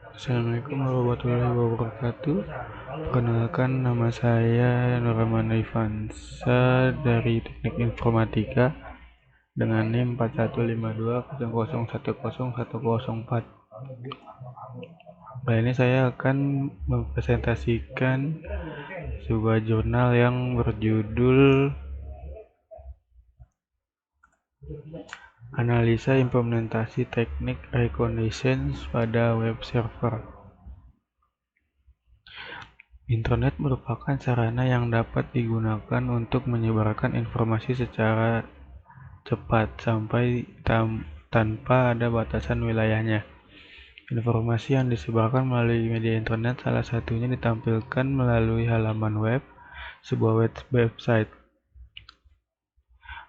Assalamualaikum warahmatullahi wabarakatuh. Perkenalkan, nama saya Nurrahman Rifansa dari Teknik Informatika dengan NIM 415200101004. Kali ini saya akan mempresentasikan sebuah jurnal yang berjudul Analisa Implementasi Teknik Reconnaissance pada Web Server. Internet merupakan sarana yang dapat digunakan untuk menyebarkan informasi secara cepat sampai tanpa ada batasan wilayahnya. Informasi yang disebarkan melalui media internet salah satunya ditampilkan melalui halaman web, sebuah website.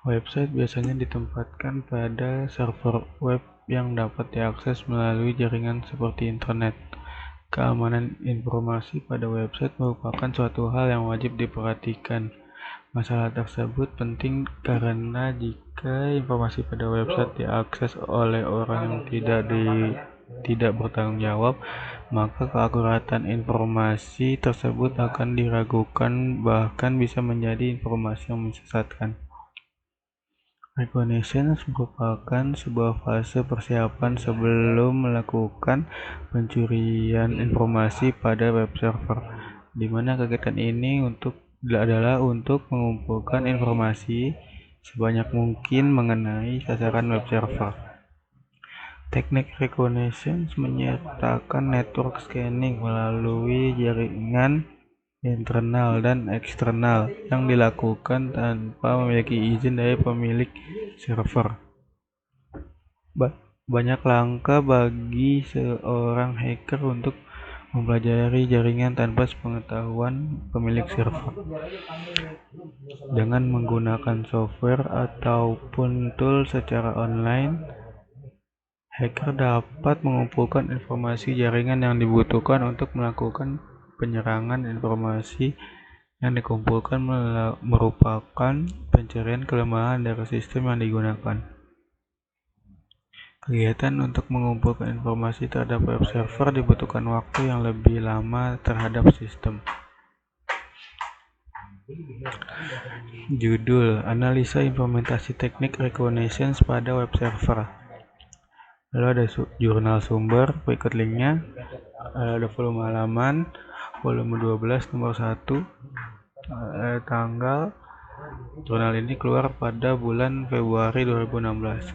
Website biasanya ditempatkan pada server web yang dapat diakses melalui jaringan seperti internet. Keamanan informasi pada website merupakan suatu hal yang wajib diperhatikan. Masalah tersebut penting karena jika informasi pada website diakses oleh orang yang tidak bertanggung jawab, maka keakuratan informasi tersebut akan diragukan, bahkan bisa menjadi informasi yang menyesatkan. Reconnaissance merupakan sebuah fase persiapan sebelum melakukan pencurian informasi pada web server, di mana kegiatan ini adalah untuk mengumpulkan informasi sebanyak mungkin mengenai sasaran web server. Teknik reconnaissance menyertakan network scanning melalui jaringan internal dan eksternal yang dilakukan tanpa memiliki izin dari pemilik server. Banyak langkah bagi seorang hacker untuk mempelajari jaringan tanpa sepengetahuan pemilik server. Dengan menggunakan software ataupun tool secara online, hacker dapat mengumpulkan informasi jaringan yang dibutuhkan untuk melakukan penyerangan. Informasi yang dikumpulkan merupakan pencarian kelemahan dari sistem yang digunakan. Kegiatan untuk mengumpulkan informasi terhadap web server dibutuhkan waktu yang lebih lama terhadap sistem. Judul: Analisa Implementasi Teknik Reconnaissance pada Web Server. Lalu ada jurnal sumber, berikut linknya. Ada volume halaman, volume 12 nomor 1, tanggal. Jurnal ini keluar pada bulan Februari 2016.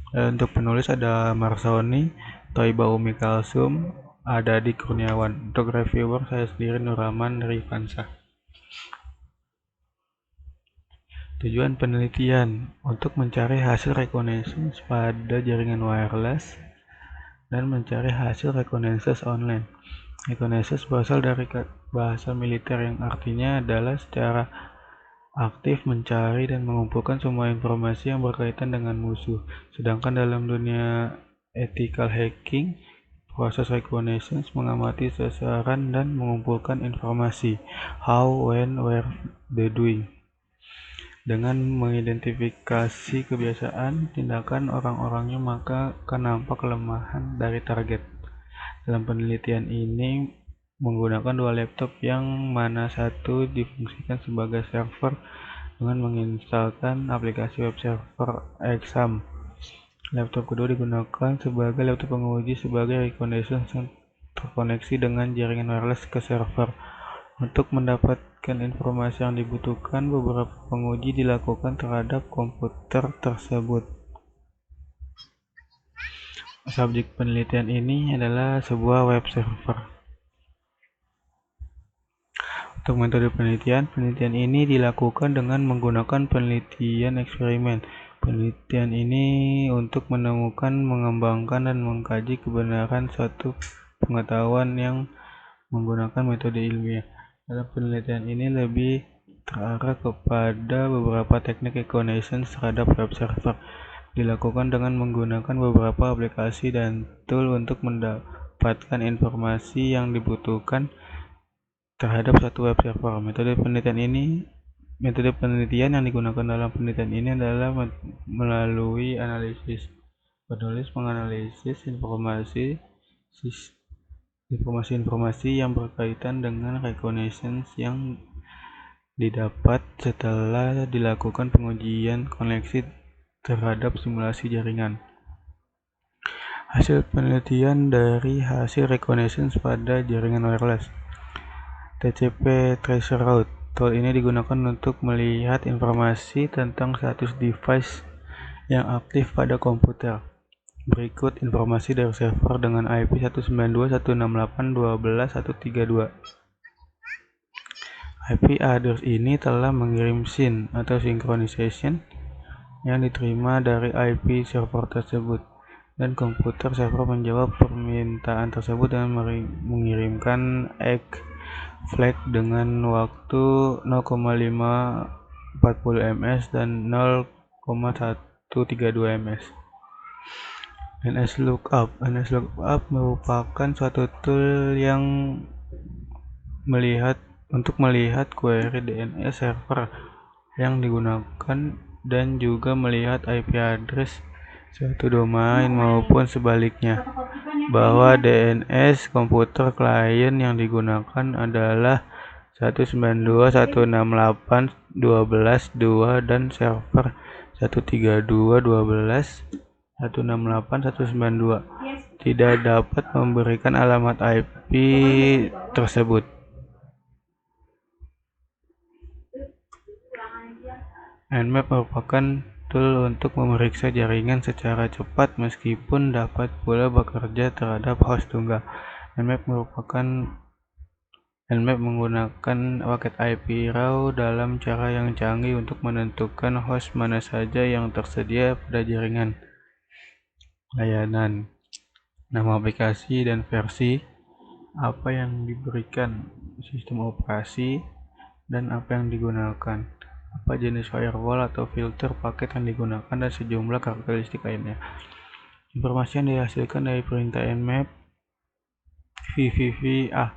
Untuk penulis ada Marsoni, Thoiba Umi Kalsum, ada Adi Kurniawan. Untuk reviewer saya sendiri Nurrahman Rifansa. Tujuan penelitian untuk mencari hasil reconnaissance pada jaringan wireless dan mencari hasil reconnaissance online. Reconnaissance berasal dari bahasa militer yang artinya adalah secara aktif mencari dan mengumpulkan semua informasi yang berkaitan dengan musuh. Sedangkan dalam dunia ethical hacking, proses reconnaissance mengamati sasaran dan mengumpulkan informasi how, when, where, the doing. Dengan mengidentifikasi kebiasaan tindakan orang-orangnya, maka akan nampak kelemahan dari target. Dalam penelitian ini menggunakan dua laptop yang mana satu difungsikan sebagai server dengan menginstalkan aplikasi web server Exam. Laptop kedua digunakan sebagai laptop penguji sebagai reconnaissance yang terkoneksi dengan jaringan wireless ke server. Untuk mendapatkan informasi yang dibutuhkan, beberapa penguji dilakukan terhadap komputer tersebut. Subjek penelitian ini adalah sebuah web server. Untuk metode penelitian ini dilakukan dengan menggunakan penelitian eksperimen. Penelitian ini untuk menemukan, mengembangkan, dan mengkaji kebenaran suatu pengetahuan yang menggunakan metode ilmiah. Dalam penelitian ini lebih terarah kepada beberapa teknik reconnaissance terhadap web server. Dilakukan dengan menggunakan beberapa aplikasi dan tool untuk mendapatkan informasi yang dibutuhkan terhadap satu web server. Metode penelitian yang digunakan dalam penelitian ini adalah melalui analisis Penulis menganalisis informasi yang berkaitan dengan reconnaissance yang didapat setelah dilakukan pengujian koneksi terhadap simulasi jaringan. Hasil penelitian dari hasil reconnaissance pada jaringan wireless. TCP Tracer Route. Tool ini digunakan untuk melihat informasi tentang status device yang aktif pada komputer. Berikut informasi dari server dengan IP 192.168.12.132. IP address ini telah mengirim SYN atau synchronization yang diterima dari IP server tersebut, dan komputer server menjawab permintaan tersebut dengan mengirimkan egg flag dengan waktu 0,540 ms dan 0,132 ms. NSLOOKUP merupakan suatu tool yang untuk melihat query DNS server yang digunakan dan juga melihat IP address suatu domain maupun sebaliknya, bahwa DNS komputer klien yang digunakan adalah 192.168.12.2 dan server 132.12.168.192 tidak dapat memberikan alamat IP tersebut. Nmap merupakan tool untuk memeriksa jaringan secara cepat meskipun dapat pula bekerja terhadap host tunggal. Nmap menggunakan paket IP raw dalam cara yang canggih untuk menentukan host mana saja yang tersedia pada jaringan layanan, nama aplikasi dan versi, apa yang diberikan sistem operasi, dan apa yang digunakan, apa jenis firewall atau filter paket yang digunakan, dan sejumlah karakteristik lainnya. Informasi yang dihasilkan dari perintah nmap VVVA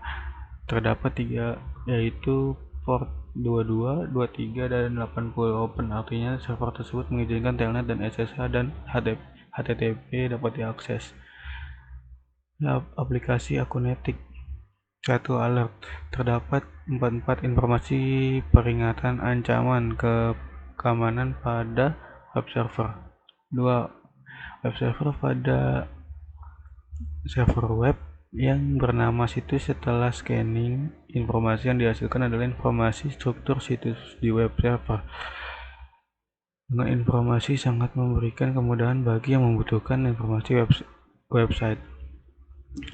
terdapat 3, yaitu port 22, 23, dan 80 open, artinya server tersebut mengizinkan telnet dan SSH dan HTTP dapat diakses. Aplikasi Akunetik. 1. Alert. Terdapat 44 informasi peringatan ancaman keamanan pada web server. 2. Web server pada server web yang bernama situs. Setelah scanning, informasi yang dihasilkan adalah informasi struktur situs di web server. Dengan informasi sangat memberikan kemudahan bagi yang membutuhkan informasi website.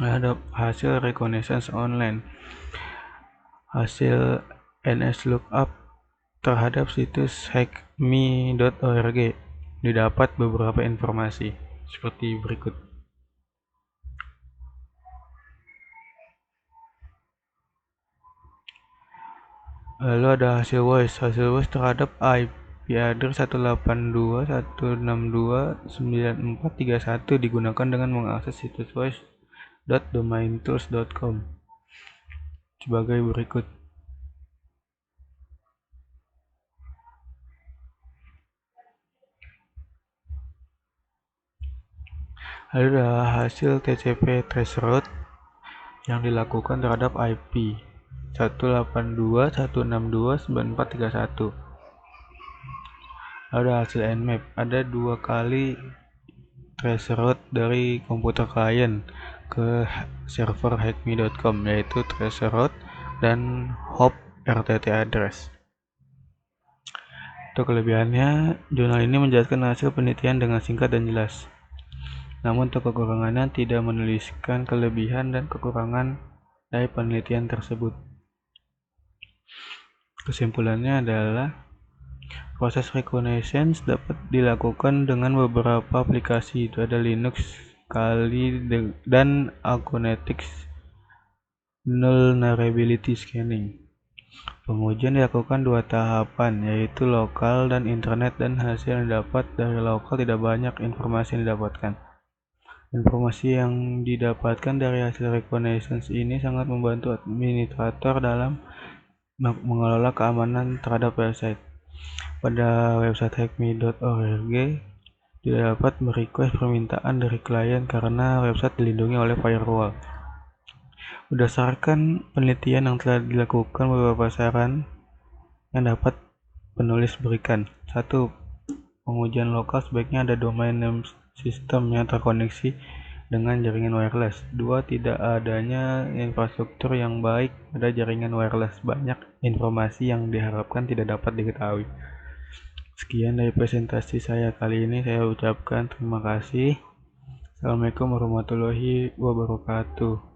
Ada hasil reconnaissance online. Hasil NSLOOKUP terhadap situs hackme.org didapat beberapa informasi seperti berikut. Lalu ada hasil voice terhadap IP address 182.162.9431 digunakan dengan mengakses situs voice.domaintools.com sebagai berikut. Lalu ada hasil TCP trace route yang dilakukan terhadap IP 182.162.9431. Lalu ada hasil nmap. Ada 2 kali trace route dari komputer klien ke server hackme.com, yaitu trace route dan hop RTT address. Untuk kelebihannya, jurnal ini menjelaskan hasil penelitian dengan singkat dan jelas. Namun untuk kekurangannya tidak menuliskan kelebihan dan kekurangan dari penelitian tersebut. Kesimpulannya adalah proses reconnaissance dapat dilakukan dengan beberapa aplikasi, itu ada Linux, Kali, dan Akunetik Vulnerability Scanning. Pengujian dilakukan 2 tahapan, yaitu lokal dan internet, dan hasil yang didapat dari lokal tidak banyak informasi yang didapatkan. Informasi yang didapatkan dari hasil reconnaissance ini sangat membantu administrator dalam mengelola keamanan terhadap website. Pada website hackme.org tidak dapat merequest permintaan dari klien karena website dilindungi oleh firewall. Berdasarkan penelitian yang telah dilakukan, beberapa saran yang dapat penulis berikan. 1. Pengujian lokal sebaiknya ada domain name system yang terkoneksi dengan jaringan wireless. 2. Tidak adanya infrastruktur yang baik pada jaringan wireless. Banyak informasi yang diharapkan tidak dapat diketahui. Sekian dari presentasi saya kali ini. Saya ucapkan terima kasih. Assalamualaikum warahmatullahi wabarakatuh.